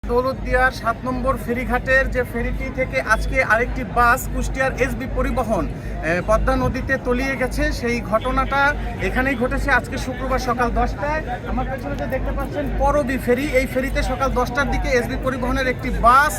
দৌলতদিয়ার ৭ নম্বর ফেরিঘাটের যে ফেরিটি থেকে আজকে আরেকটি বাস কুষ্টিয়ার এসবি পরিবহন পদ্মা নদীতে তলিয়ে গেছে, সেই ঘটনাটা এখানেই ঘটেছে আজকে শুক্রবার সকাল 10টায়। আমার পেছনে যে দেখতে পাচ্ছেন পরবী ফেরি, এই ফেরিতে সকাল 10টার দিকে এসবি পরিবহনের একটি বাস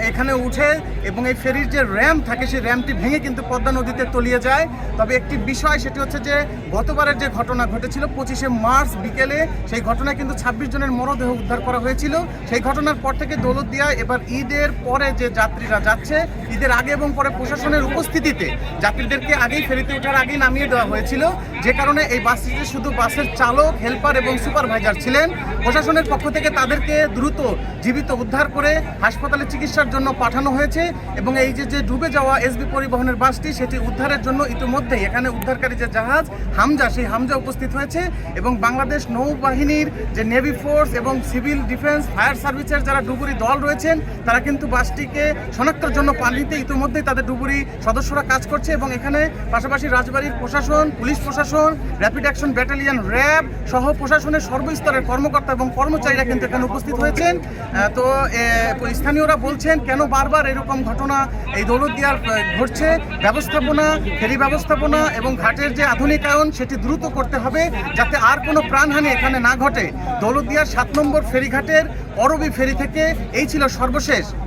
এখানে উঠে এবং এই ফেরির যে র্যাম্প থাকে সেই র্যাম্পটি ভেঙে কিন্তু পদ্মা নদীতে তলিয়ে যায়। তবে একটি বিষয়, সেটি হচ্ছে যে গতবারের যে ঘটনা ঘটেছিল 25শে মার্চ বিকেলে, সেই ঘটনায় কিন্তু 26 জনের মরদেহ উদ্ধার করা হয়েছিল। সেই ঘটনার পর থেকে দৌলতদিয়ায় এবার ঈদের পরে যে যাত্রীরা যাচ্ছে, ঈদের আগে এবং পরে প্রশাসনের উপস্থিতিতে যাত্রীদেরকে আগেই ফেরিতে ওঠার আগেই নামিয়ে দেওয়া হয়েছিল, যে কারণে এই বাসটিতে শুধু বাসের চালক, হেল্পার এবং সুপারভাইজার ছিলেন। প্রশাসনের পক্ষ থেকে তাদেরকে দ্রুত জীবিত উদ্ধার করে হাসপাতালে চিকিৎসার জন্য পাঠানো হয়েছে এবং এই যে ডুবে যাওয়া এসবি পরিবহনের বাসটি, সেটি উদ্ধারের জন্য ইতিমধ্যেই এখানে উদ্ধারকারী যে জাহাজ হামজা, সেই হামজা উপস্থিত হয়েছে এবং বাংলাদেশ নৌবাহিনীর যে নেভি ফোর্স এবং সিভিল ডিফেন্স ফায়ার সার্ভিসের যারা ডুবুরি দল রয়েছেন, তারা কিন্তু বাসটিকে শনাক্তের জন্য পানিতে ইতিমধ্যেই তাদের ডুবুরি সদস্যরা কাজ করছে এবং এখানে পাশাপাশি রাজবাড়ির প্রশাসন, পুলিশ প্রশাসন, র্যাপিড অ্যাকশন ব্যাটালিয়ন, র্যাব সহ প্রশাসনের সর্বস্তরের কর্মকর্তা এবং কর্মচারীরা কিন্তু এখানে উপস্থিত হয়েছেন। তো স্থানীয়রা বলছেন, কেন বারবার এরকম ঘটনা এই দৌলতদিয়ার ঘটছে? ব্যবস্থাপনা, ফেরি ব্যবস্থাপনা এবং ঘাটের যে আধুনিকায়ন, সেটি দ্রুত করতে হবে যাতে আর কোনো প্রাণহানি এখানে না ঘটে। দৌলতদিয়ার 7 নম্বর ফেরিঘাটের পরবী ফেরি থেকে এই ছিল সর্বশেষ